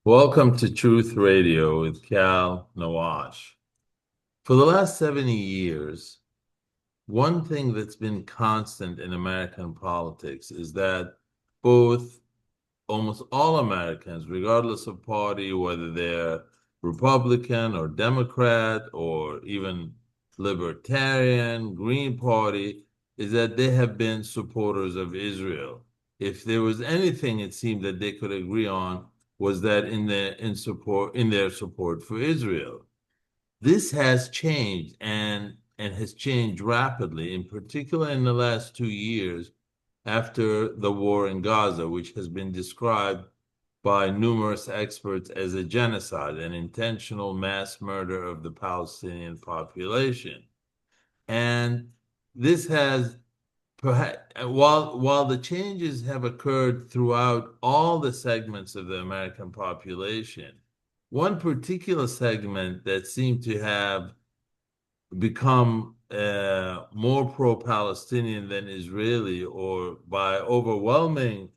Welcome to Truth Radio with Cal Nawash. For the last 70 years, one thing that's been constant in American politics is that both almost all Americans, regardless of party, whether they're Republican or Democrat or even Libertarian, Green Party, is that they have been supporters of Israel. If there was anything it seemed that they could agree on was that in their support for Israel. This has changed and has changed rapidly, in particular in the last 2 years after the war in Gaza, which has been described by numerous experts as a genocide, an intentional mass murder of the Palestinian population. And this has perhaps, while the changes have occurred throughout all the segments of the American population, one particular segment that seemed to have become more pro-Palestinian than Israeli, or by overwhelming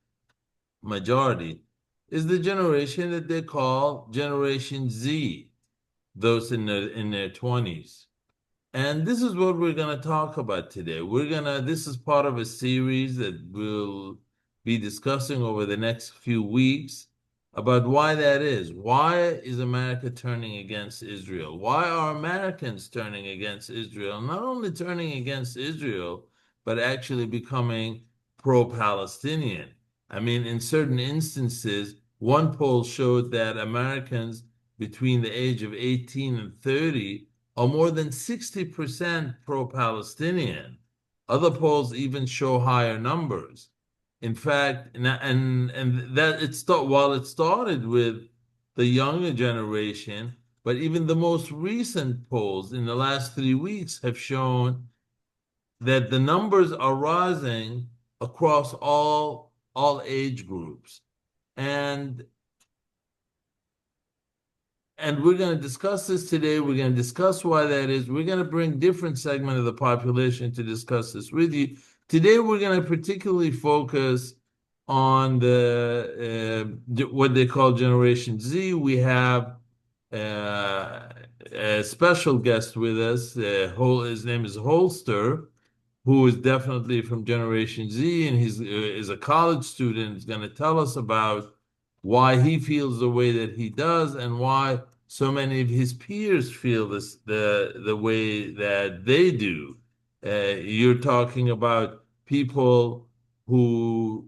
majority, is the generation that they call Generation Z, those in their 20s. And this is what we're going to talk about today. This is part of a series that we'll be discussing over the next few weeks about why that is. Why is America turning against Israel? Why are Americans turning against Israel? Not only turning against Israel, but actually becoming pro-Palestinian. I mean, in certain instances, one poll showed that Americans between the age of 18 and 30 are more than 60% pro-Palestinian. Other polls even show higher numbers. In fact, and that while it started with the younger generation, but even the most recent polls in the last 3 weeks have shown that the numbers are rising across all age groups. And we're going to discuss this today. We're going to discuss why that is. We're going to bring different segment of the population to discuss this with you. Today, we're going to particularly focus on what they call Generation Z. We have a special guest with us. His name is Holster, who is definitely from Generation Z, and he's is a college student. He's going to tell us about why he feels the way that he does and why so many of his peers feel the way that they do. You're talking about people who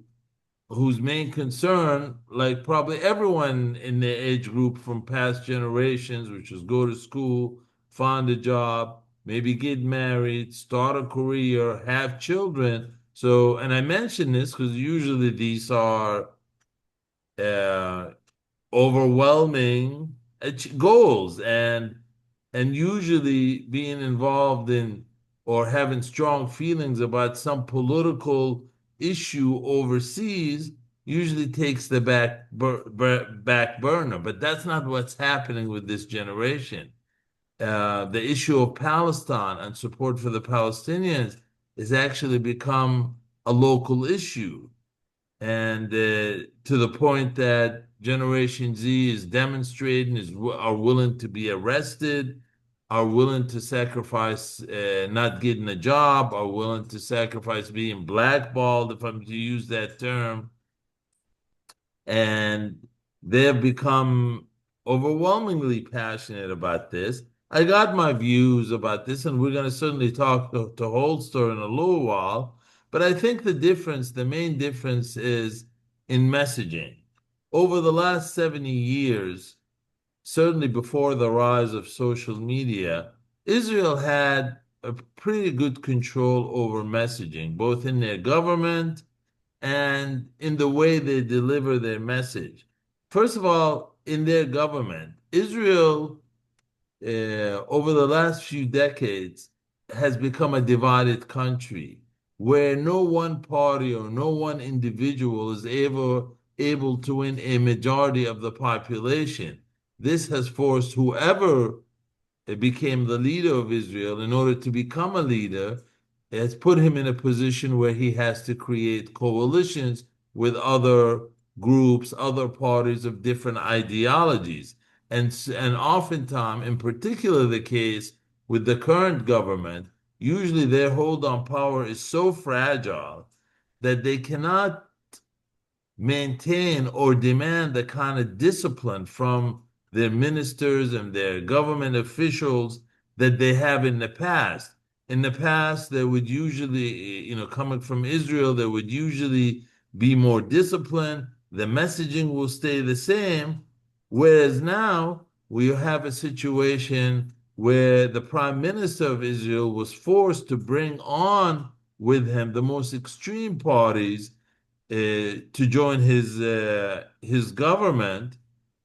whose main concern, like probably everyone in their age group from past generations, which is go to school, find a job, maybe get married, start a career, have children. So, and I mention this because usually these are uh, overwhelming goals, and usually being involved in or having strong feelings about some political issue overseas usually takes the back burner. But that's not what's happening with this generation. The issue of Palestine and support for the Palestinians has actually become a local issue, and to the point that Generation Z is demonstrating, are willing to be arrested, are willing to sacrifice not getting a job, are willing to sacrifice being blackballed, if I'm to use that term, and they've become overwhelmingly passionate about this. I got my views about this, and we're going to certainly talk to Holster in a little while. But I think the main difference is in messaging. Over the last 70 years, certainly before the rise of social media, Israel had a pretty good control over messaging, both in their government and in the way they deliver their message. First of all, in their government, Israel, over the last few decades, has become a divided country where no one party or no one individual is able to win a majority of the population. This has forced whoever became the leader of Israel, in order to become a leader, has put him in a position where he has to create coalitions with other groups, other parties of different ideologies. And oftentimes, in particular the case with the current government, usually their hold on power is so fragile that they cannot maintain or demand the kind of discipline from their ministers and their government officials that they have in the past. In the past, there would usually, coming from Israel, there would usually be more discipline. The messaging will stay the same. Whereas now we have a situation where the prime minister of Israel was forced to bring on with him the most extreme parties to join his government,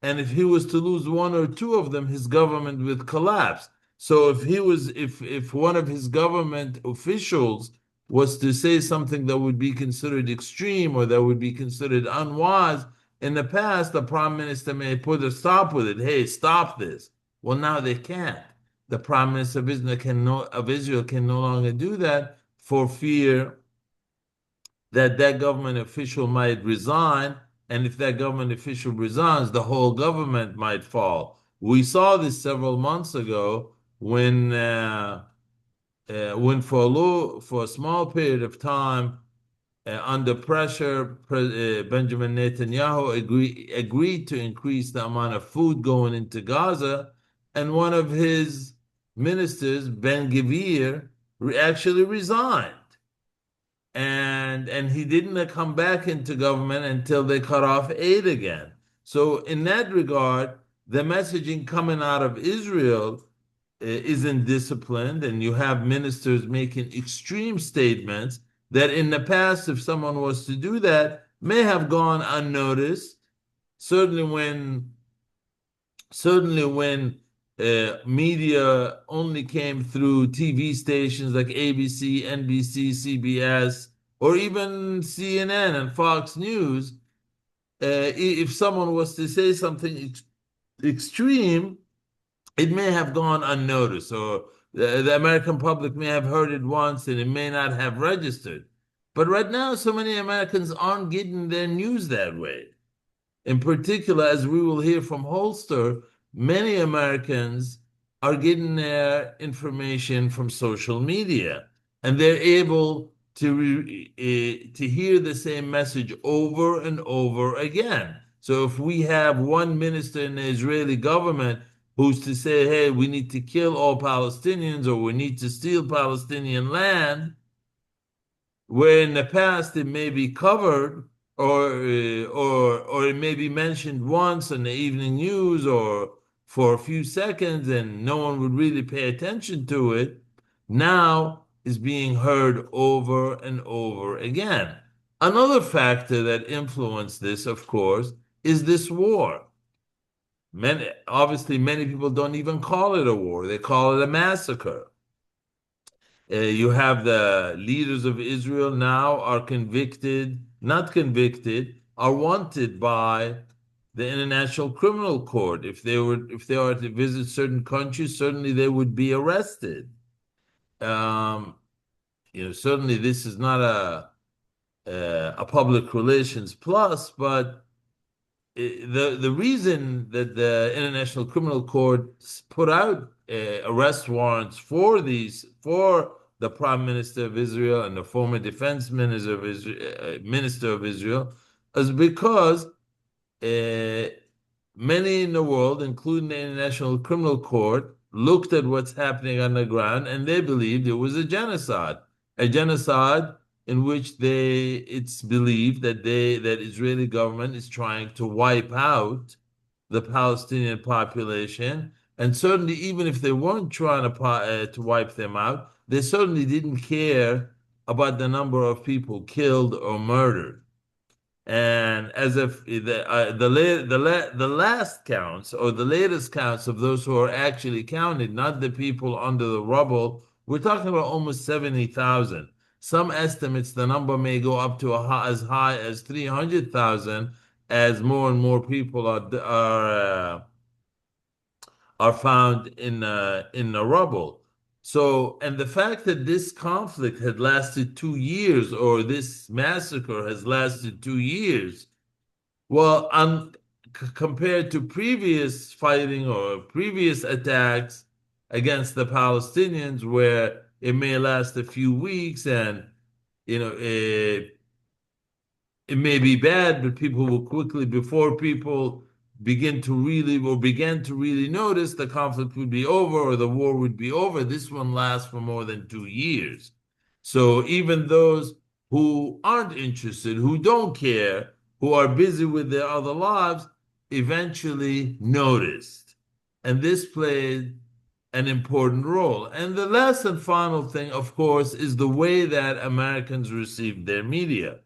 and if he was to lose one or two of them, his government would collapse. So if one of his government officials was to say something that would be considered extreme or that would be considered unwise, in the past, the prime minister may put a stop with it. Hey, stop this. Well, now they can't. The prime minister of Israel can no longer do that for fear that that government official might resign, and if that government official resigns, the whole government might fall. We saw this several months ago when for a small period of time, under pressure, Benjamin Netanyahu agreed to increase the amount of food going into Gaza, and one of his ministers, Ben Gvir, actually resigned, and he didn't come back into government until they cut off aid again. So in that regard, the messaging coming out of Israel isn't disciplined, and you have ministers making extreme statements that in the past, if someone was to do that, may have gone unnoticed. Certainly when media only came through TV stations like ABC, NBC, CBS, or even CNN and Fox News, if someone was to say something extreme, it may have gone unnoticed, or the American public may have heard it once and it may not have registered. But right now, so many Americans aren't getting their news that way. In particular, as we will hear from Holster, many Americans are getting their information from social media, and they're able to hear the same message over and over again. So if we have one minister in the Israeli government who's to say, hey, we need to kill all Palestinians or we need to steal Palestinian land, where in the past it may be covered or it may be mentioned once in the evening news or for a few seconds and no one would really pay attention to it, now is being heard over and over again. Another factor that influenced this, of course, is this war. Many people don't even call it a war. They call it a massacre. You have the leaders of Israel now are not convicted, are wanted by the International Criminal Court. If they are to visit certain countries, certainly they would be arrested. Certainly this is not a public relations plus, but the reason that the International Criminal Court put out arrest warrants for the Prime Minister of Israel and the former Defense Minister of Israel is because many in the world, including the International Criminal Court, looked at what's happening on the ground and they believed it was a genocide in which it's believed that Israeli government is trying to wipe out the Palestinian population, and certainly even if they weren't trying to wipe them out, they certainly didn't care about the number of people killed or murdered. And as if the last counts or the latest counts of those who are actually counted, not the people under the rubble, we're talking about almost 70,000. Some estimates the number may go up to as high as 300,000 as more and more people are found in the rubble. So, and the fact that this conflict had lasted 2 years, or this massacre has lasted 2 years, Well, compared to previous fighting or previous attacks against the Palestinians, where it may last a few weeks and you know it may be bad, but people will quickly, before people begin to really or began to really notice, the conflict would be over or the war would be over. This one lasts for more than 2 years. So even those who aren't interested, who don't care, who are busy with their other lives, eventually noticed. And this played an important role. And the last and final thing, of course, is the way that Americans receive their media.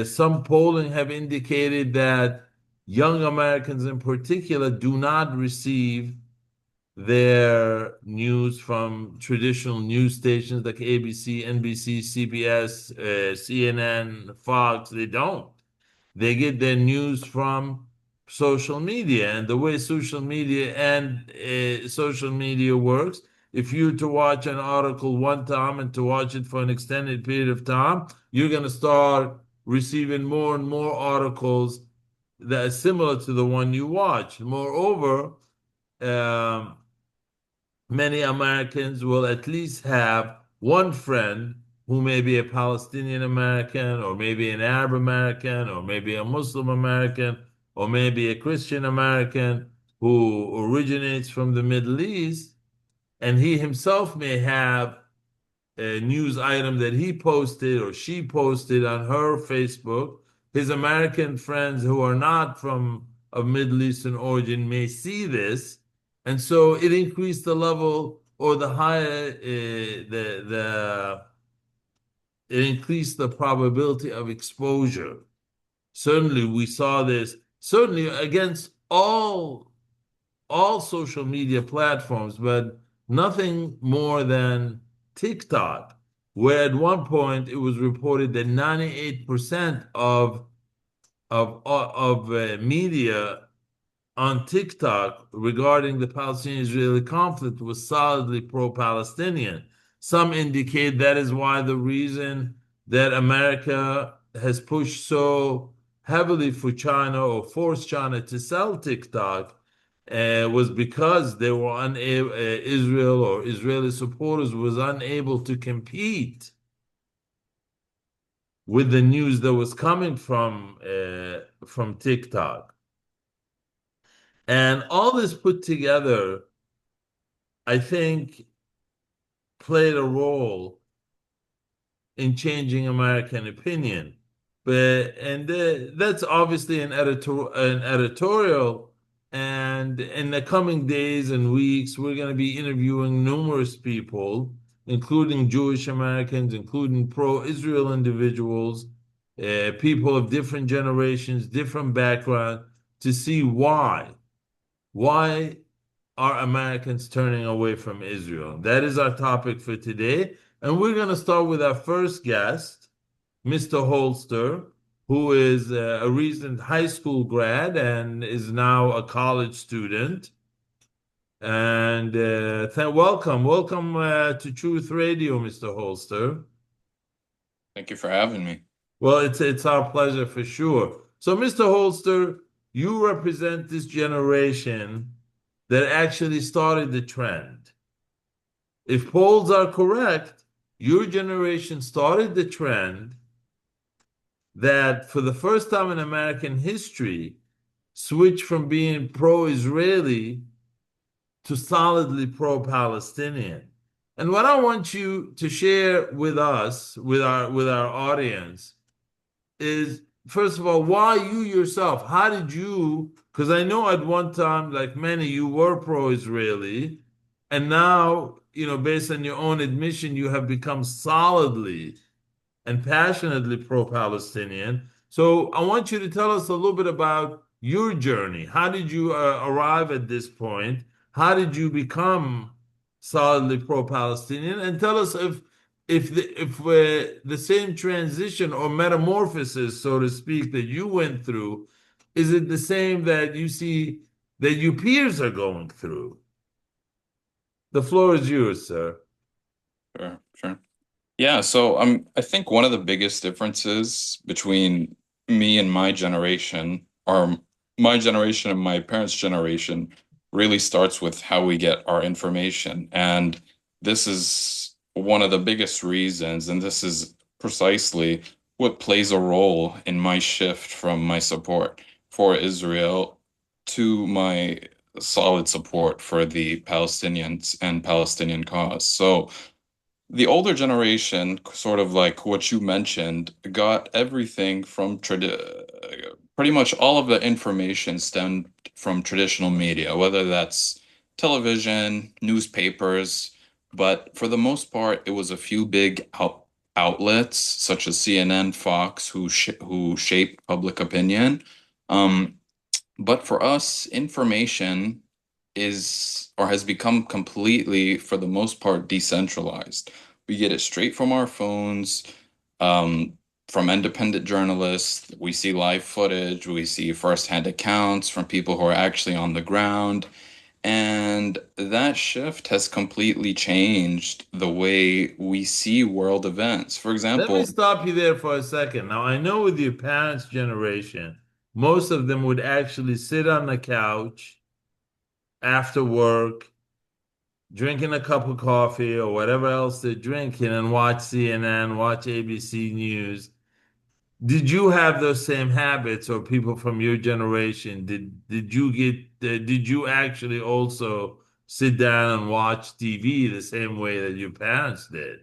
Some polling have indicated that young Americans in particular do not receive their news from traditional news stations like ABC, NBC, CBS, CNN, Fox. They don't. They get their news from social media. And the way social media works, if you to watch an article one time and to watch it for an extended period of time, you're going to start receiving more and more articles that are similar to the one you watched. Moreover, um, many Americans will at least have one friend who may be a Palestinian American, or maybe an Arab American, or maybe a Muslim American, or maybe a Christian American who originates from the Middle East, and he himself may have a news item that he posted or she posted on her Facebook. His American friends who are not from of Middle Eastern origin may see this, and so it increased the level or the higher the it increased the probability of exposure. Certainly, we saw this certainly against all social media platforms, but nothing more than TikTok, where at one point it was reported that 98% of media on TikTok regarding the Palestinian-Israeli conflict was solidly pro-Palestinian. Some indicate that is why the reason that America has pushed so heavily for China or forced China to sell TikTok was because they were unable, Israel or Israeli supporters was unable to compete with the news that was coming from TikTok. And all this put together, I think, played a role in changing American opinion. But and that's obviously an editorial. And in the coming days and weeks, we're going to be interviewing numerous people, including Jewish Americans, including pro-Israel individuals, people of different generations, different backgrounds, to see why. Why are Americans turning away from Israel? That is our topic for today. And we're going to start with our first guest, Mr. Holster, who is a recent high school grad and is now a college student. And welcome to Truth Radio, Mr. Holster. Thank you for having me. Well, it's our pleasure for sure. So, Mr. Holster, you represent this generation that actually started the trend. If polls are correct, your generation started the trend that for the first time in American history switched from being pro-Israeli to solidly pro-Palestinian. And what I want you to share with us, with our audience, is first of all, why you yourself? How did you? Because I know at one time, like many, you were pro-Israeli, and now, based on your own admission, you have become solidly and passionately pro-Palestinian. So I want you to tell us a little bit about your journey. How did you arrive at this point? How did you become solidly pro-Palestinian? And tell us if the same transition or metamorphosis, so to speak, that you went through, is it the same that you see that your peers are going through? The floor is yours, sir. Sure, sure. Yeah, I think one of the biggest differences between me and my generation, or my generation and my parents' generation, really starts with how we get our information. And this is one of the biggest reasons, and this is precisely what plays a role in my shift from my support for Israel to my solid support for the Palestinians and Palestinian cause. So, the older generation, sort of like what you mentioned, got everything from pretty much all of the information stemmed from traditional media, whether that's television, newspapers, but for the most part, it was a few big outlets such as CNN, Fox, who shaped public opinion. Um, but for us, information is or has become completely, for the most part, decentralized. We get it straight from our phones, um, from independent journalists. We see live footage, we see firsthand accounts from people who are actually on the ground. And that shift has completely changed the way we see world events. For Let me example, stop you there for a second. Now, I know with your parents' generation, most of them would actually sit on the couch after work, drinking a cup of coffee or whatever else they're drinking, and watch CNN, watch ABC News. Did you have those same habits, or people from your generation? Did you actually also sit down and watch TV the same way that your parents did?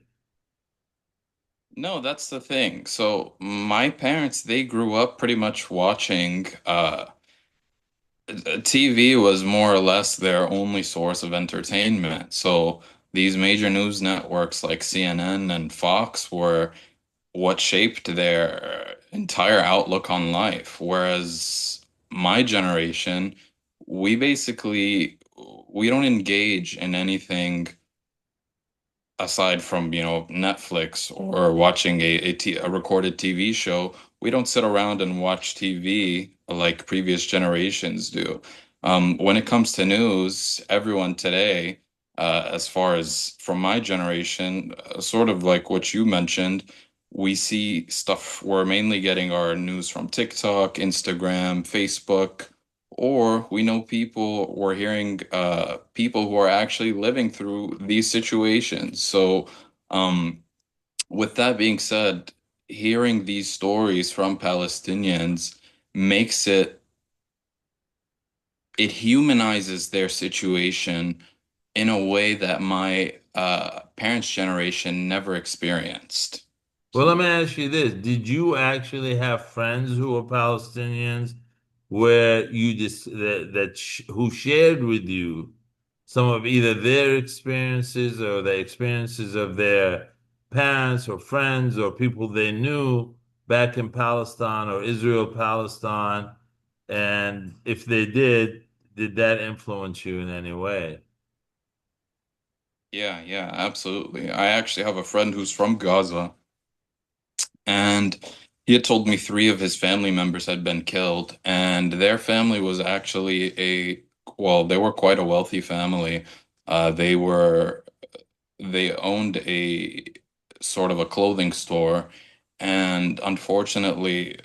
no, that's the thing. So my parents, they grew up pretty much watching TV was more or less their only source of entertainment. So these major news networks like CNN and Fox were what shaped their entire outlook on life. Whereas my generation, we basically we don't engage in anything aside from, Netflix or watching a recorded TV show. We don't sit around and watch TV like previous generations do. When it comes to news, everyone today, as far as from my generation, sort of like what you mentioned, we see stuff, we're mainly getting our news from TikTok, Instagram, Facebook, or we know people, we're hearing people who are actually living through these situations. So, um, with that being said, hearing these stories from Palestinians makes it humanizes their situation in a way that my parents' generation never experienced. Well, let me ask you this. Did you actually have friends who were Palestinians where you just who shared with you some of either their experiences or the experiences of their parents or friends or people they knew back in Palestine or Israel, Palestine? And if they did that influence you in any way? Yeah, yeah, absolutely. I actually have a friend who's from Gaza, and he had told me three of his family members had been killed, and their family was actually well, they were quite a wealthy family. They were they owned a sort of a clothing store, and unfortunately,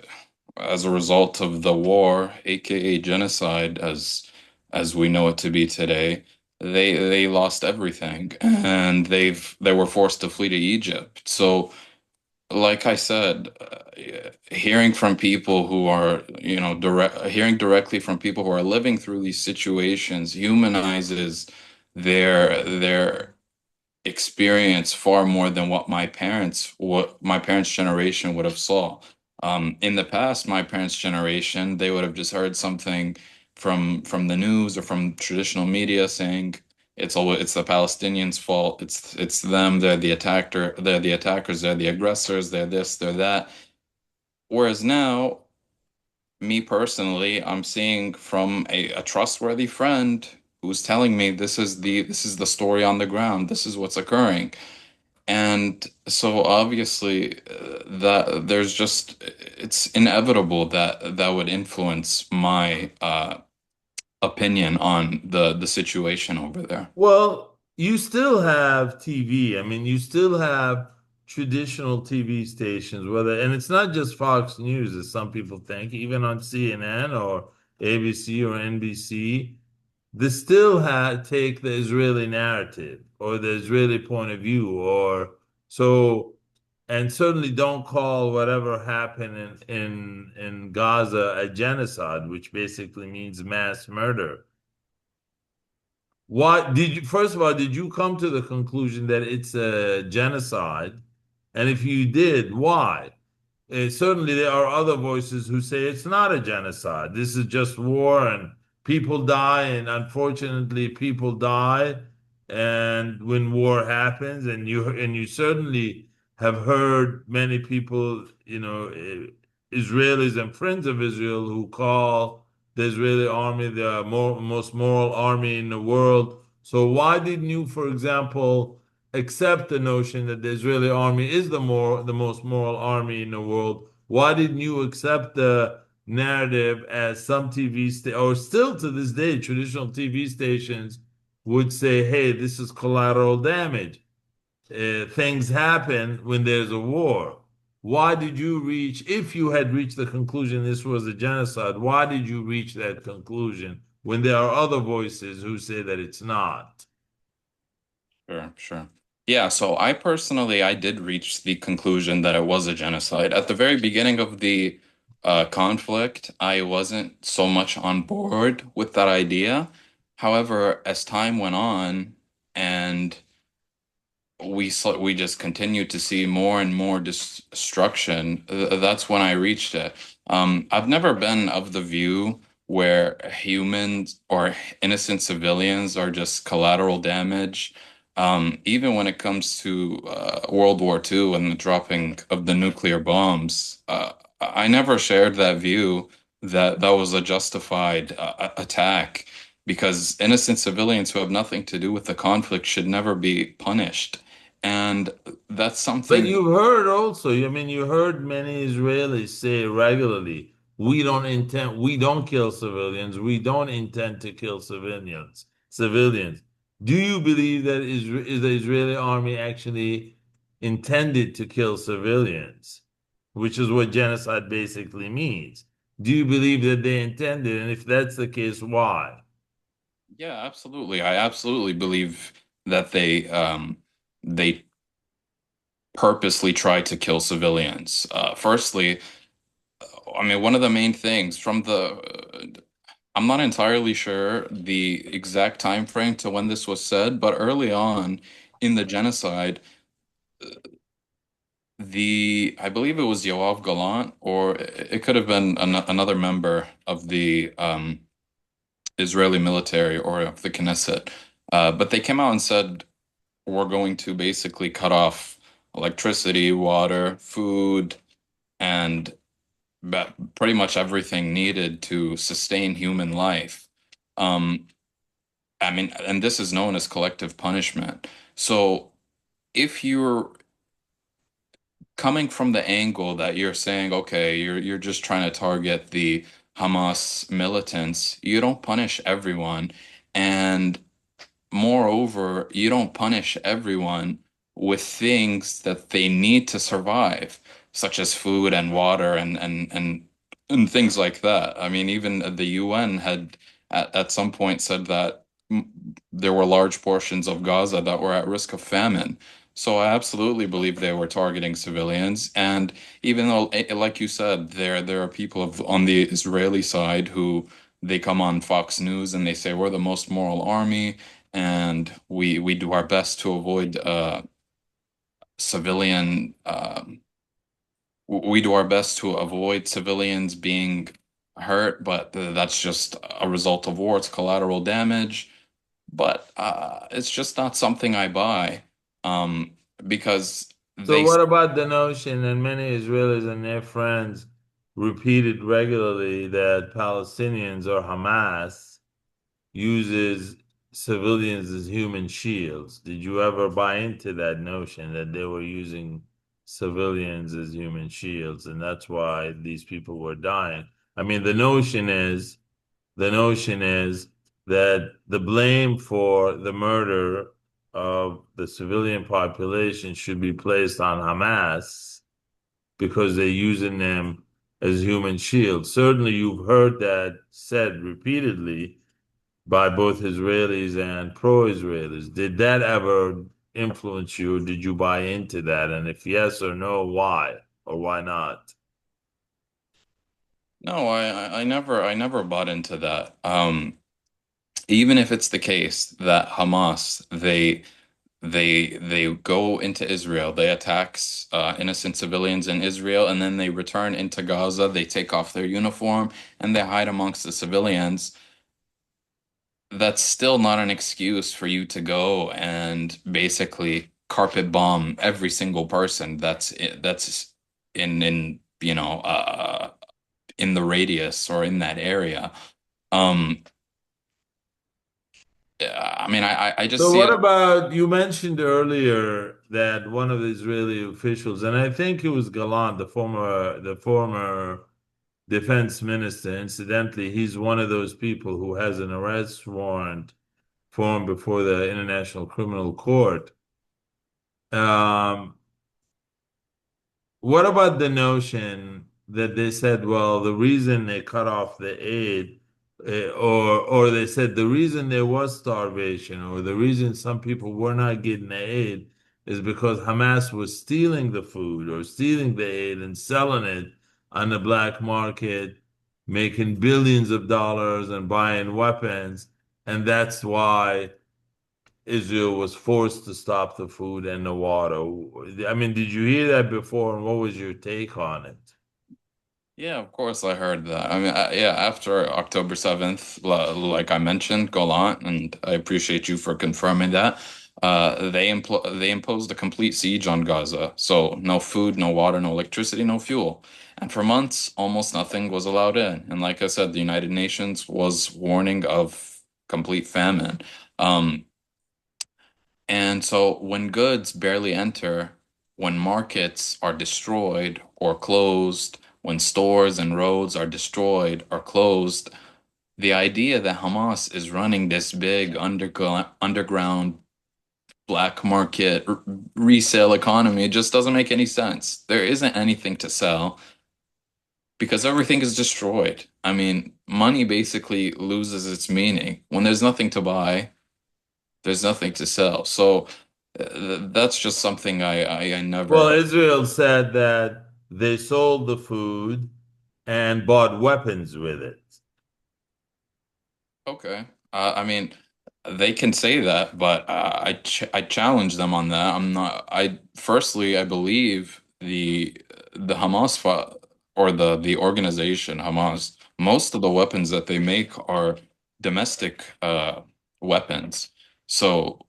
as a result of the war, aka genocide, as we know it to be today, they lost everything, and they were forced to flee to Egypt. So, like I said, hearing from people who are, hearing directly from people who are living through these situations humanizes their experience far more than what my parents' generation would have saw. In the past, my parents' generation, they would have just heard something from the news or from traditional media saying it's the Palestinians' fault. It's them. They're the attackers. They're the aggressors. They're this. They're that. Whereas now, me personally, I'm seeing from a trustworthy friend who's telling me this is the story on the ground. This is what's occurring. And so obviously that there's just it's inevitable that that would influence my opinion on the situation over there. Well, you still have TV. I mean, you still have traditional TV stations, whether, and it's not just Fox News, as some people think, even on CNN or ABC or NBC, they still take the Israeli narrative or the Israeli point of view, or so, and certainly don't call whatever happened in Gaza a genocide, which basically means mass murder. Why did you, first of all, did you come to the conclusion that it's a genocide? And if you did, why? Certainly, there are other voices who say it's not a genocide. This is just war, and people die, and unfortunately, people die. And when war happens, and you certainly have heard many people, Israelis and friends of Israel who call the Israeli army the most moral army in the world. So why didn't you, for example, accept the notion that the Israeli army is the most moral army in the world? Why didn't you accept the narrative as some or still to this day, traditional TV stations would say, hey, this is collateral damage. Things happen when there's a war. Why did you if you had reached the conclusion this was a genocide, why did you reach that conclusion when there are other voices who say that it's not? Sure, sure. Yeah, so I did reach the conclusion that it was a genocide. At the very beginning of the conflict, I wasn't so much on board with that idea. However, as time went on and we just continued to see more and more destruction. That's when I reached it. I've never been of the view where humans or innocent civilians are just collateral damage. Even when it comes to World War II and the dropping of the nuclear bombs, I never shared that view that that was a justified attack because innocent civilians who have nothing to do with the conflict should never be punished. And that's But something, you've heard also, I mean, you heard many Israelis say regularly, we don't kill civilians, we don't intend to kill civilians. Do you believe that the Israeli army actually intended to kill civilians, which is what genocide basically means? Do you believe that they intended? And if that's the case, why? yeah, absolutely. I absolutely believe that they purposely tried to kill civilians. Firstly, I mean, one of the main things from I'm not entirely sure the exact time frame to when this was said, but early on in the genocide, I believe it was Yoav Galant, or it could have been another member of the Israeli military or of the Knesset. But they came out and said, we're going to basically cut off electricity, water, food, and pretty much everything needed to sustain human life. Um, I mean, and this is known as collective punishment. So if you're coming from the angle that you're saying, okay, you're just trying to target the Hamas militants, you don't punish everyone. And moreover, you don't punish everyone with things that they need to survive, such as food and water and things like that. I mean, even the UN had at some point said that there were large portions of Gaza that were at risk of famine. So I absolutely believe they were targeting civilians. And even though, like you said, there are people on the Israeli side who they come on Fox News and they say we're the most moral army and we do our best to avoid civilian we do our best to avoid civilians being hurt, but that's just a result of war. It's collateral damage, but it's just not something I buy because So they what about the notion, and many Israelis and their friends repeated regularly, that Palestinians or Hamas uses civilians as human shields? Did you ever buy into that notion that they were using civilians as human shields, and that's why these people were dying? I mean, the notion is that the blame for the murder of the civilian population should be placed on Hamas because they're using them as human shields. Certainly, you've heard that said repeatedly by both Israelis and pro-Israelis. Did that ever influence you? Or did you buy into that? And if yes or no, why or why not? No, I never bought into that. Even if it's the case that Hamas, they go into Israel, they attack innocent civilians in Israel, and then they return into Gaza, they take off their uniform and they hide amongst the civilians. That's still not an excuse for you to go and basically carpet bomb every single person that's in in the radius or in that area. Um, I mean, I just So see what it. about you mentioned earlier that one of the Israeli officials, and I think it was Gallant, the former defense minister, incidentally, he's one of those people who has an arrest warrant for him before the International Criminal Court. Um, What about the notion that they said, well, the reason they cut off the aid, or they said the reason there was starvation, or the reason some people were not getting the aid is because Hamas was stealing the food or stealing the aid and selling it on the black market, making billions of dollars and buying weapons, and that's why Israel was forced to stop the food and the water. I mean, did you hear that before, and what was your take on it? Yeah, of course I heard that. I mean, yeah, after October 7th, like I mentioned, Golan, and I appreciate you for confirming that. They imposed a complete siege on Gaza. So no food, no water, no electricity, no fuel. And for months, almost nothing was allowed in. And like I said, the United Nations was warning of complete famine. Um, and so when goods barely enter, when markets are destroyed or closed, when stores and roads are destroyed or closed, the idea that Hamas is running this big underground black market resale economy just doesn't make any sense. There isn't anything to sell because everything is destroyed. I mean, money basically loses its meaning. When there's nothing to buy, there's nothing to sell. So that's just something I Well, never. Israel said that they sold the food and bought weapons with it. Okay. I mean, they can say that, but I challenge them on that. I'm not. I believe the Hamas or the organization Hamas. Most of the weapons that they make are domestic weapons. So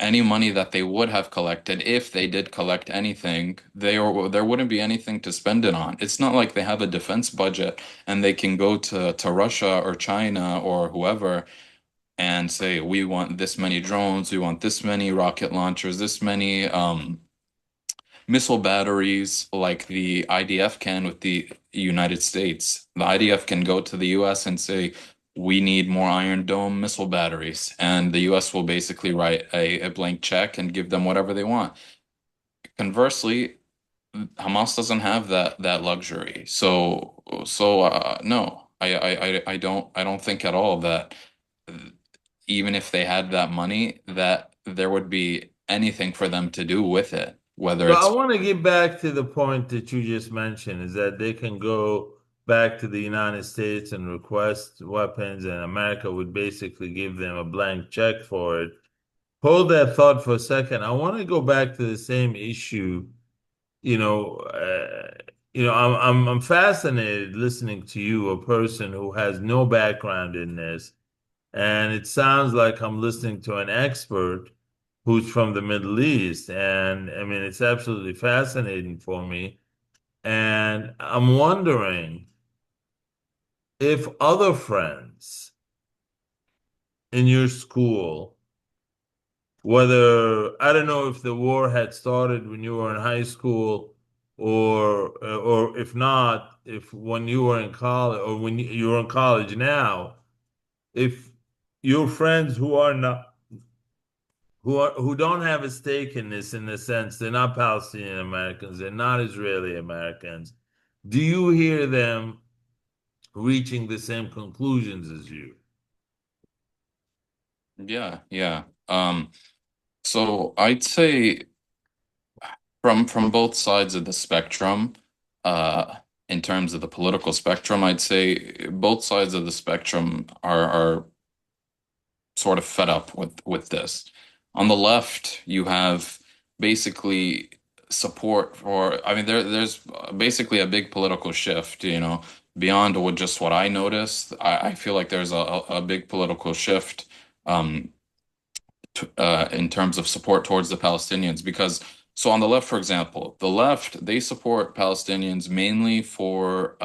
any money that they would have collected, if they did collect anything, there wouldn't be anything to spend it on. It's not like they have a defense budget and they can go to Russia or China or whoever and say, we want this many drones, we want this many rocket launchers, this many missile batteries like the IDF can with the United States. The IDF can go to the US and say, we need more Iron Dome missile batteries. And the US will basically write a blank check and give them whatever they want. Conversely, Hamas doesn't have that luxury. So no, I don't think at all that even if they had that money, that there would be anything for them to do with it, whether So I it's want to get back to the point that you just mentioned, is that they can go back to the United States and request weapons, and America would basically give them a blank check for it. Hold that thought for a second. I want to go back to the same issue. You know, I'm fascinated listening to you, a person who has no background in this, and it sounds like I'm listening to an expert who's from the Middle East, and I mean, it's absolutely fascinating for me. And I'm wondering if other friends in your school, whether I don't know if the war had started when you were in high school, or if not, if when you were in college or when you're in college now, if your friends who are who don't have a stake in this in the sense they're not Palestinian Americans, they're not Israeli Americans. Do you hear them reaching the same conclusions as you? Yeah, yeah. So I'd say from both sides of the spectrum, uh, in terms of the political spectrum, I'd say both sides of the spectrum are sort of fed up with this. On the left, you have basically support for, I mean, there's basically a big political shift, beyond just what I noticed. I feel like there's a big political shift um, in terms of support towards the Palestinians because so on the left, for example, the left, they support Palestinians mainly for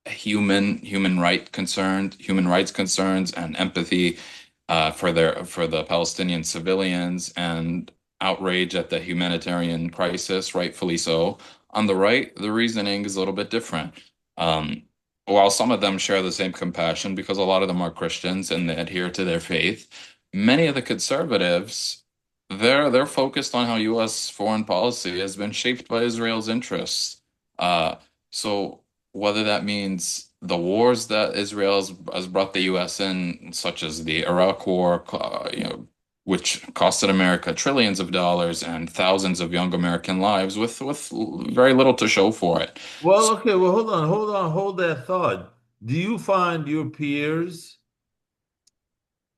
human rights concerns and empathy for the Palestinian civilians and outrage at the humanitarian crisis, rightfully so. On the right, the reasoning is a little bit different. Um, while some of them share the same compassion because a lot of them are Christians and they adhere to their faith, many of the conservatives, they're focused on how U.S. foreign policy has been shaped by Israel's interests. So whether that means the wars that Israel has brought the U.S. in, such as the Iraq War, which costed America trillions of dollars and thousands of young American lives with very little to show for it. Well, okay, well, hold that thought. Do you find your peers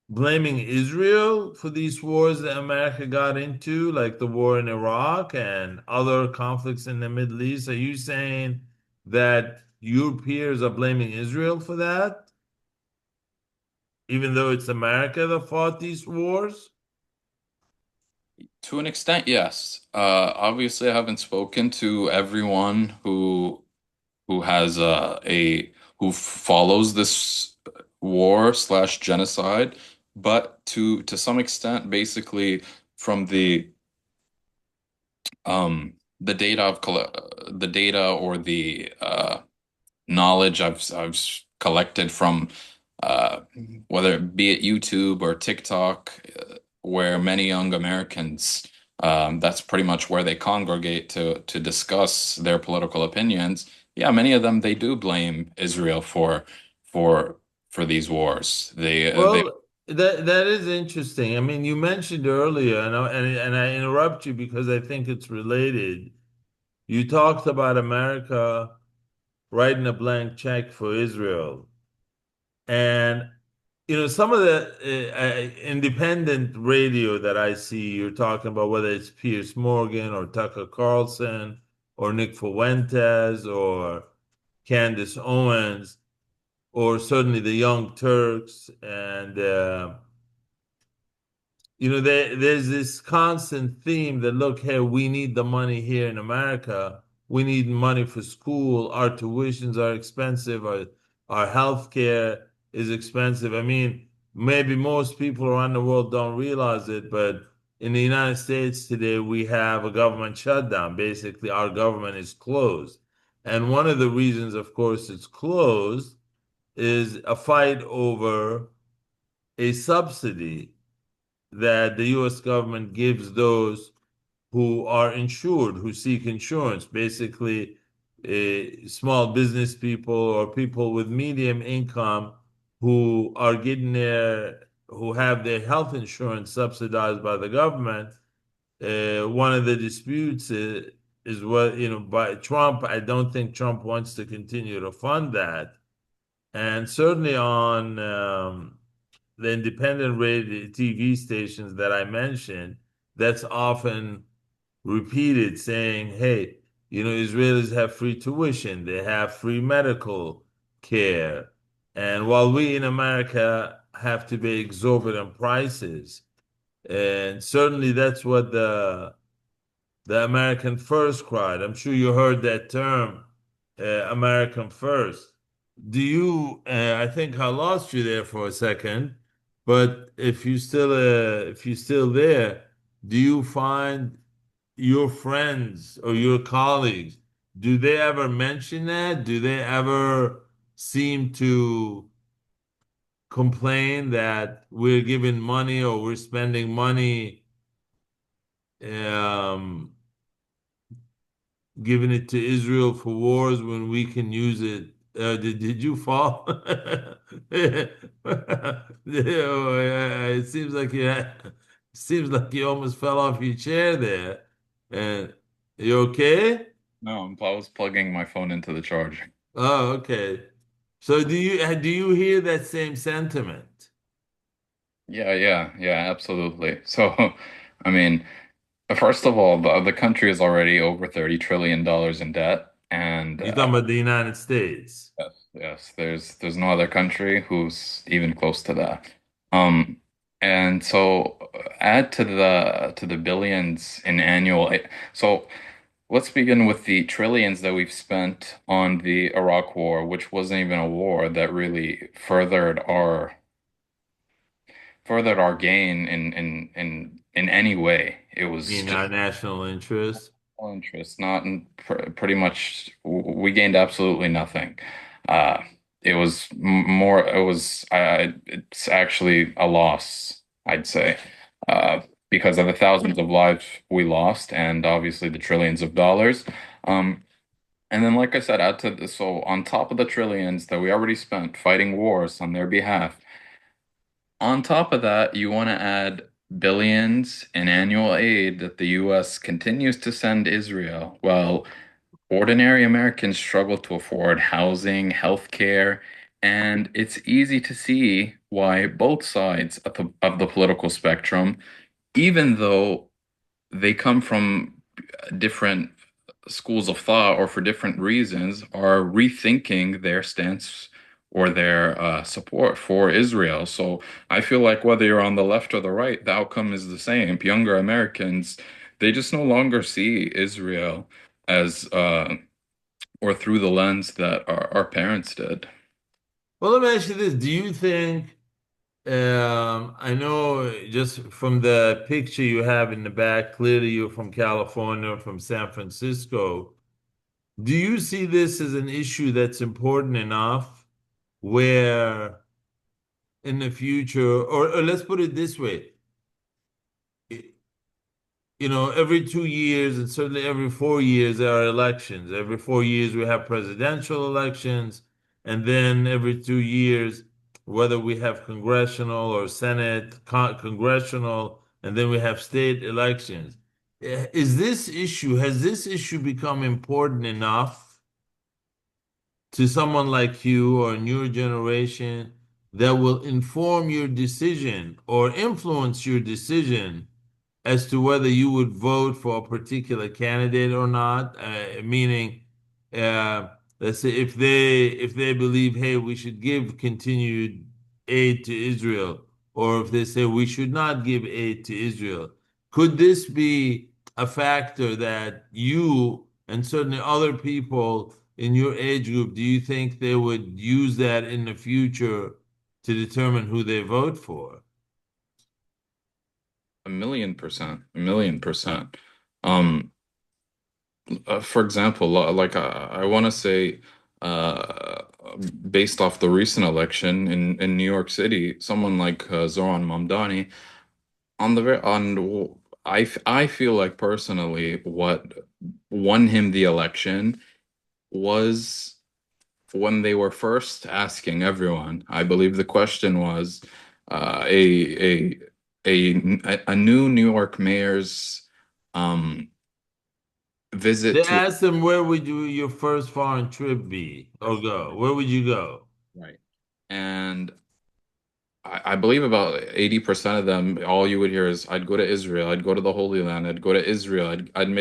blaming Israel for these wars that America got into, like the war in Iraq and other conflicts in the Middle East? Are you saying that your peers are blaming Israel for that, even though it's America that fought these wars? To an extent, yes. Obviously, I haven't spoken to everyone who has a who follows this war slash genocide, but to some extent, basically from the data the data or the knowledge I've collected from uh, whether it be it YouTube or TikTok, where many young Americans, that's pretty much where they congregate to discuss their political opinions. Yeah, many of them they do blame Israel for for these wars. They Well, that is interesting. I mean, you mentioned earlier, and I interrupt you because I think it's related. You talked about America writing a blank check for Israel. And, some of the independent radio that I see, you're talking about whether it's Piers Morgan or Tucker Carlson or Nick Fuentes or Candace Owens or certainly the Young Turks and there's this constant theme that look here, we need the money here in America. We need money for school. Our tuitions are expensive. Our health care is expensive. I mean, maybe most people around the world don't realize it, but in the United States today, we have a government shutdown. Basically, our government is closed. And one of the reasons, of course, it's closed is a fight over a subsidy that the US government gives those who are insured, who seek insurance, basically small business people or people with medium income who are who have their health insurance subsidized by the government. One of the disputes is what, by Trump. I don't think Trump wants to continue to fund that. And certainly on the independent radio TV stations that I mentioned, that's often repeated saying, hey, Israelis have free tuition, they have free medical care. And while we in America have to pay exorbitant prices, and certainly that's what the American first cried. I'm sure you heard that term, American first. I think I lost you there for a second, but if you're still there, do you find your friends or your colleagues, do they ever mention that? Do they ever seem to complain that we're giving money or we're spending money, um, giving it to Israel for wars when we can use it. Did you fall? It seems like you almost fell off your chair there. And you okay? No, I was plugging my phone into the charger. Oh, okay. So do you hear that same sentiment? Yeah, absolutely. So, I mean, first of all, the country is already over $30 trillion in debt, and You're talking about the United States. yes, there's no other country who's even close to that. Um, and so add to the billions in annual. So let's begin with the trillions that we've spent on the Iraq War, which wasn't even a war that really furthered our gain in any way. It was In just our national interest. all interest, not in pretty much we gained absolutely nothing. Uh, it was more. It was. It's actually a loss, I'd say, because of the thousands of lives we lost, and obviously the trillions of dollars. Um, and then, like I said, add to this, so on top of the trillions that we already spent fighting wars on their behalf. On top of that, you want to add billions in annual aid that the U.S. continues to send Israel. Well, ordinary Americans struggle to afford housing, healthcare, and it's easy to see why both sides of the political spectrum, even though they come from different schools of thought or for different reasons are rethinking their stance or their support for Israel. So I feel like whether you're on the left or the right, the outcome is the same. Younger Americans, they just no longer see Israel as or through the lens that our parents did. Well, let me ask you this. Do you think, I know just from the picture you have in the back, clearly you're from California, from San Francisco. Do you see this as an issue that's important enough where in the future, or let's put it this way, every 2 years and certainly every 4 years there are elections. Every 4 years we have presidential elections, and then every 2 years, whether we have congressional or Senate, congressional, and then we have state elections. Has this issue become important enough to someone like you or in your generation that will inform your decision or influence your decision as to whether you would vote for a particular candidate or not? Meaning, uh, let's say if they believe, hey, we should give continued aid to Israel, or if they say we should not give aid to Israel, could this be a factor that you and certainly other people in your age group, do you think they would use that in the future to determine who they vote for? 1,000,000%, 1,000,000%. Um, for example, like I want to say, uh, based off the recent election in New York City, someone like Zoran Mamdani on the very on I feel like personally what won him the election was when they were first asking everyone. I believe the question was a new New York mayor's um visit They to. asked them, where would your first foreign trip be or go? Where would you go? Right. And I believe about 80% of them, all you would hear is, I'd go to Israel, I'd go to the Holy Land, I'd go to Israel,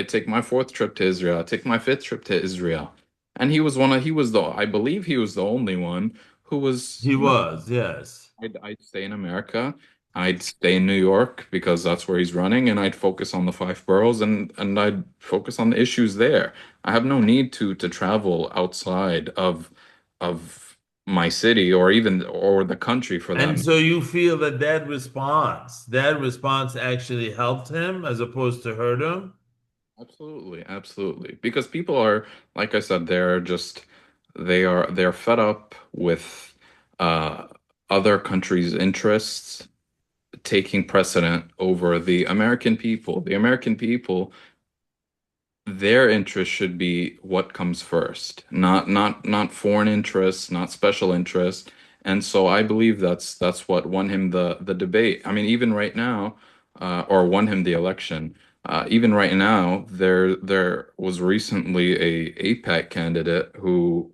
take my fourth trip to Israel, I'd take my fifth trip to Israel. And I believe he was the only one who was, He no, was, yes. I'd stay in America, I'd stay in New York because that's where he's running, and I'd focus on the five boroughs and I'd focus on the issues there. I have no need to travel outside of my city or even or the country for And that. so you feel that that response actually helped him as opposed to hurt him? Absolutely, absolutely. Because people are, like I said, they're fed up with uh other countries' interests taking precedent over the American people. The American people, their interest should be what comes first, not foreign interests, not special interests. And so I believe that's what won him the debate. I mean, even right now, or won him the election. Even right now, there was recently a APAC candidate who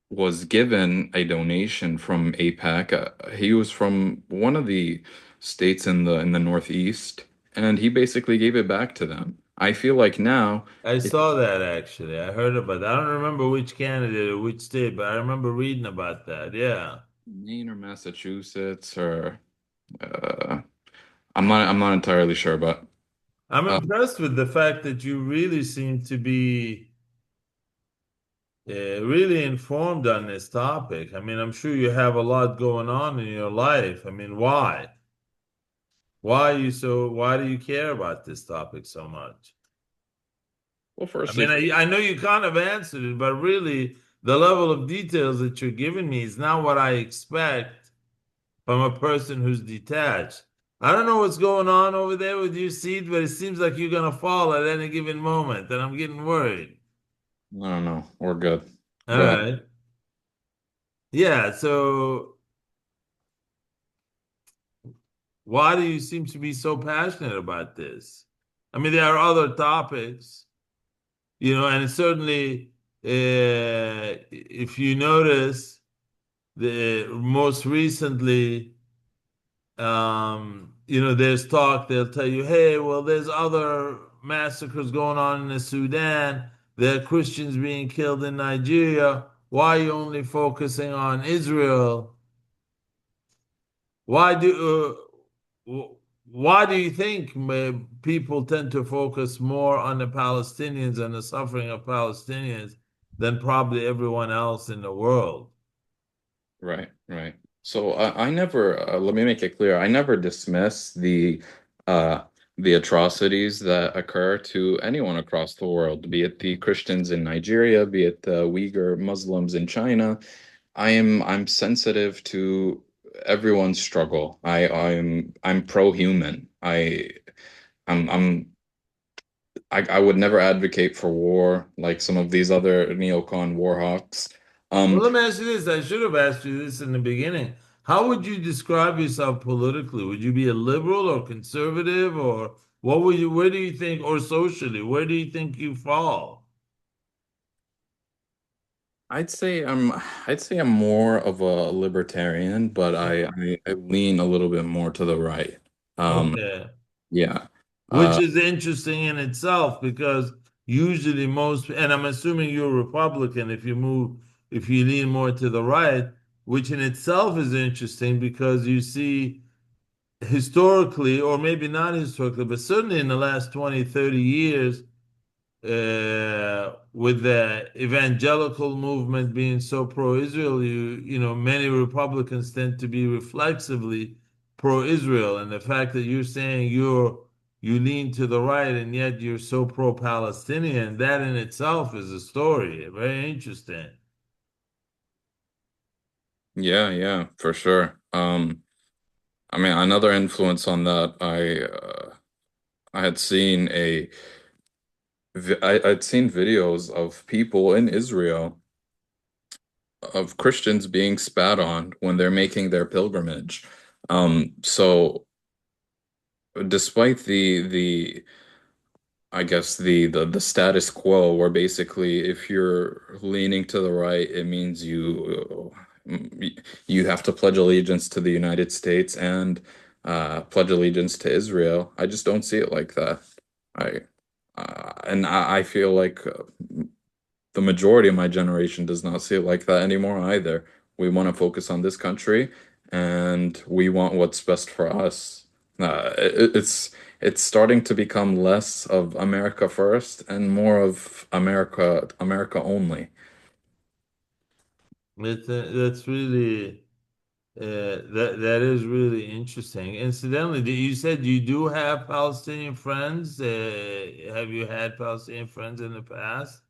was given a donation from APAC. He was from one of the states in the Northeast, and he basically gave it back to them. I feel like now, I if saw that actually. I heard about that. I don't remember which candidate or which state, but I remember reading about that. Yeah. Maine or Massachusetts or uh, I'm not entirely sure, but I'm uh, impressed with the fact that you really seem to be really informed on this topic. I mean, I'm sure you have a lot going on in your life. I mean, why? Why do you care about this topic so much? well, I firstly, mean, I know you kind of answered it, but really the level of details that you're giving me is not what I expect from a person who's detached. I don't know what's going on over there with your seat, but it seems like you're gonna fall at any given moment, and I'm getting worried. I don't know. We're good. All Go ahead. right. Yeah, so why do you seem to be so passionate about this? I mean, there are other topics, and certainly, if you notice, the most recently, there's talk, they'll tell you, hey, well, there's other massacres going on in the Sudan. There are Christians being killed in Nigeria. Why are you only focusing on Israel? Why do why do you think people tend to focus more on the Palestinians and the suffering of Palestinians than probably everyone else in the world? Right, right. So I never let me make it clear. I never dismiss uh the atrocities that occur to anyone across the world, be it the Christians in Nigeria, be it the Uyghur Muslims in China. I'm sensitive to everyone's struggle. I'm pro-human. I'm I would never advocate for war like some of these other neocon war hawks. Well, Um, let me ask you this. I should have asked you this in the beginning. How would you describe yourself politically? Would you be a liberal or conservative, or where do you think, or socially, where do you think you fall? I'd say I'm more of a libertarian, but I lean a little bit more to the right. Um, Okay. yeah. Which Uh, is interesting in itself because usually and I'm assuming you're a Republican if you lean more to the right, which in itself is interesting because you see historically, or maybe not historically, but certainly in the last 20, 30 years, with the evangelical movement being so pro-Israel, many Republicans tend to be reflexively pro-Israel, and the fact that you're saying you lean to the right and yet you're so pro-Palestinian, that in itself is a story. Very interesting. yeah, yeah, for sure. I mean, another influence on that, I had seen I'd seen videos of people in Israel of Christians being spat on when they're making their pilgrimage. So despite the I guess the status quo, where basically if you're leaning to the right, it means you have to pledge allegiance to the United States and pledge allegiance to Israel. I just don't see it like that. I feel like the majority of my generation does not see it like that anymore either. We want to focus on this country and we want what's best for us. It's starting to become less of America first and more of America only. That's really that is really interesting. Incidentally, you said you do have Palestinian friends. Have you had Palestinian friends in the past?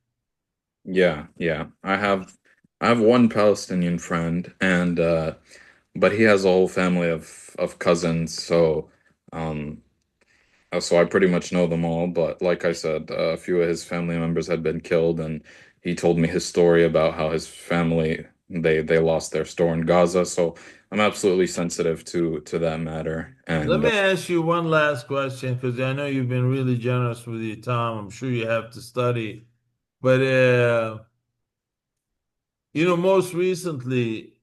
Yeah, yeah. I have I have one Palestinian friend, and but he has a whole family of cousins, um, so I pretty much know them all. But like I said, a few of his family members had been killed, and he told me his story about how his family they lost their store in Gaza. So I'm absolutely sensitive to that matter, Let and me ask you one last question because I know you've been really generous with your time. I'm sure you have to study, but most recently,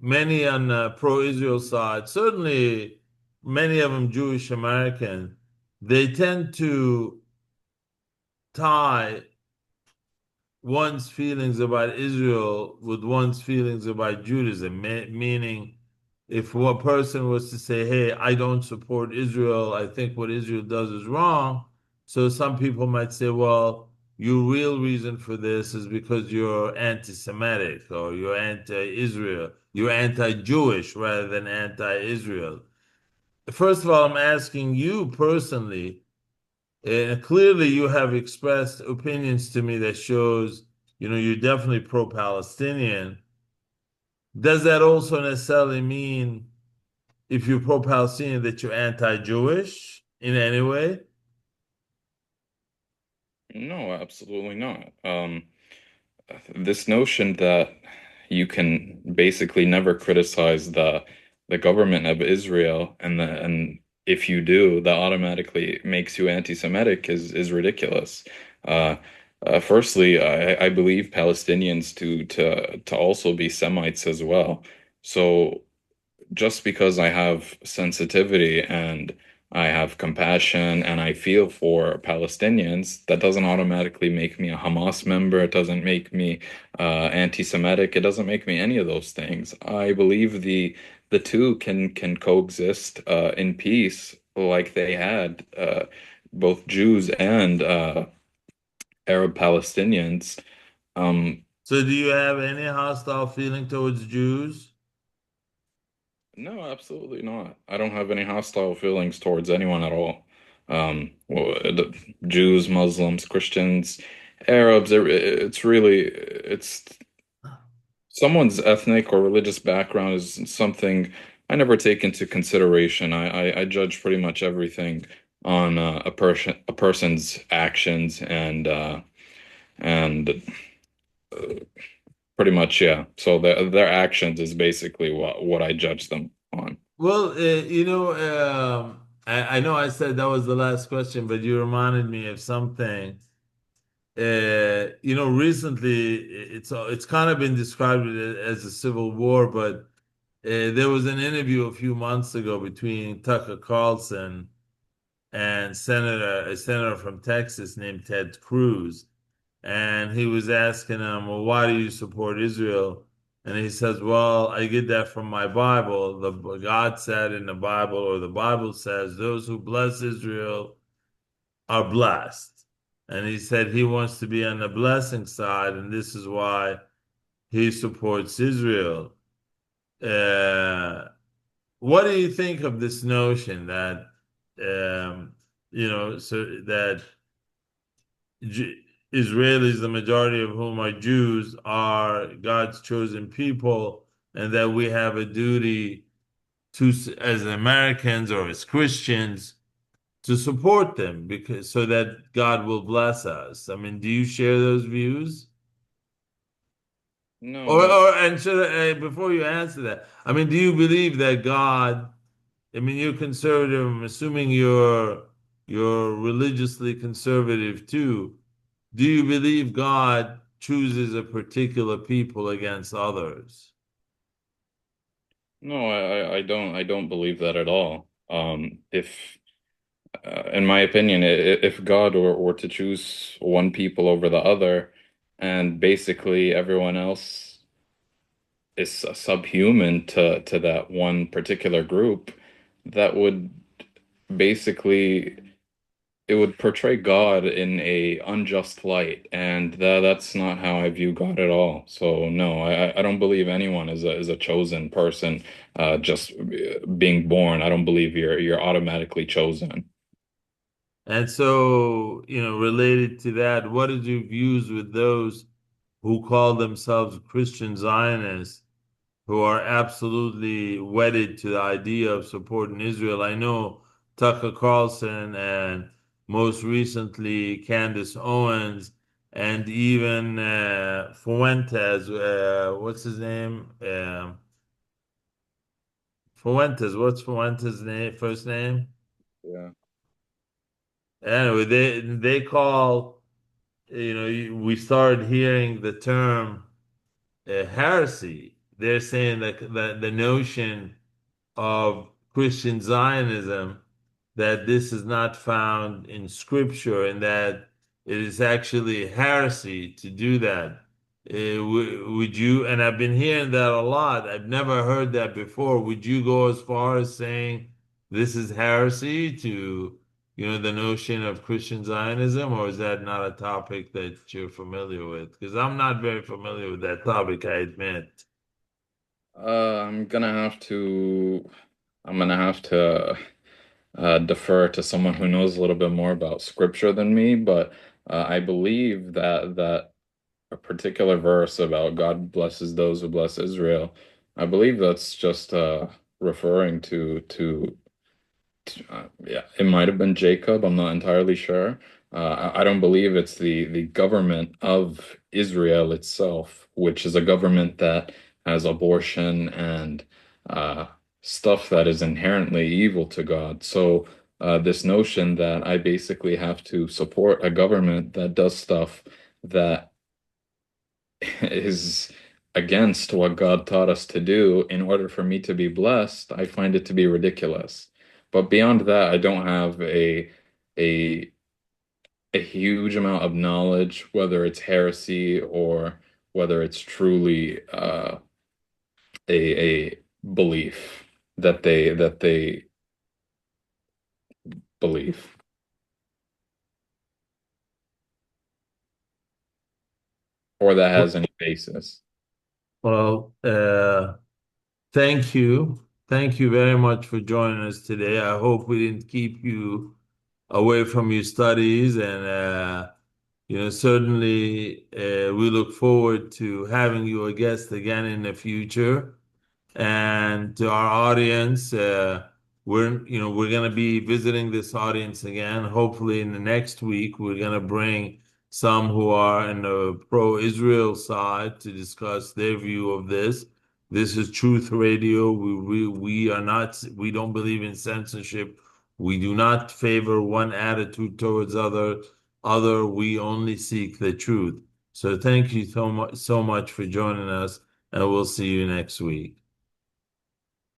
many on the pro-Israel side, certainly many of them Jewish American, they tend to tie one's feelings about Israel with one's feelings about Judaism, meaning if one person was to say, "Hey, I don't support Israel. I think what Israel does is wrong." So some people might say, "Well, your real reason for this is because you're anti-Semitic or you're anti-Israel. You're anti-Jewish rather than anti-Israel." First of all, I'm asking you personally, and clearly you have expressed opinions to me that shows, you're definitely pro-Palestinian. Does that also necessarily mean if you're pro-Palestinian that you're anti-Jewish in any way? no, absolutely not. This notion that you can basically never criticize the government of Israel, and if you do, that automatically makes you anti-Semitic is ridiculous. Uh, Firstly, I believe Palestinians to also be Semites as well. So just because I have sensitivity and I have compassion and I feel for Palestinians, that doesn't automatically make me a Hamas member. It doesn't make me anti-Semitic. It doesn't make me any of those things. I believe the two can coexist in peace, like they had both Jews and Arab Palestinians. Um, So do you have any hostile feeling towards Jews? No, absolutely not. I don't have any hostile feelings towards anyone at all. The Jews, Muslims, Christians, Arabs, it's someone's ethnic or religious background is something I never take into consideration. I judge pretty much everything on a person's actions and pretty much, yeah. So their actions is basically what I judge them on. Well, I know I said that was the last question, but you reminded me of something. Recently it's kind of been described as a civil war, but there was an interview a few months ago between Tucker Carlson and a senator from Texas named Ted Cruz, and he was asking him, "Well, why do you support Israel?" And he says, "Well, I get that from my Bible. The God said in the Bible, or the Bible says, those who bless Israel are blessed." And he said he wants to be on the blessing side, and this is why he supports Israel. Uh, what do you think of this notion that, so that Israelis, the majority of whom are Jews, are God's chosen people, and that we have a duty to, as Americans or as Christians, to support them because so that God will bless us. I mean, do you share those views? No, Or, that or and should before you answer that, I mean, do you believe that God? I mean, you're conservative. I'm assuming you're religiously conservative too. Do you believe God chooses a particular people against others? No, I don't believe that at all. If, in my opinion, if God were to choose one people over the other, and basically everyone else is subhuman to that one particular group, that would basically it would portray God in a unjust light, and that's not how I view God at all. So no, I don't believe anyone is a chosen person, just being born. I don't believe you're automatically chosen. And so, related to that, what is your views with those who call themselves Christian Zionists, who are absolutely wedded to the idea of supporting Israel. I know Tucker Carlson and most recently Candace Owens and even Fuentes, what's his name? Fuentes, what's Fuentes' name, first name? Yeah. Anyway, they call, we started hearing the term heresy. They're saying that the notion of Christian Zionism that this is not found in Scripture and that it is actually heresy to do that. Would you, and I've been hearing that a lot, I've never heard that before. Would you go as far as saying this is heresy to, the notion of Christian Zionism, or is that not a topic that you're familiar with? Because I'm not very familiar with that topic, I admit. I'm gonna have to I'm gonna have to defer to someone who knows a little bit more about scripture than me, but I believe that a particular verse about God blesses those who bless Israel, I believe that's just referring yeah, it might have been Jacob. I'm not entirely sure. I don't believe it's the government of Israel itself, which is a government that has abortion and uh, stuff that is inherently evil to God. So this notion that I basically have to support a government that does stuff that is against what God taught us to do in order for me to be blessed, I find it to be ridiculous. But beyond that, I don't have a a huge amount of knowledge, whether it's heresy or whether it's truly a belief that they believe or that has any basis. Well, thank you. Thank you very much for joining us today. I hope we didn't keep you away from your studies, and certainly we look forward to having you a guest again in the future. And to our audience, we're going to be visiting this audience again. Hopefully, in the next week, we're going to bring some who are in the pro-Israel side to discuss their view of this. This is Truth Radio. We are not. We don't believe in censorship. We do not favor one attitude towards other. We only seek the truth. So thank you so much for joining us, and we'll see you next week.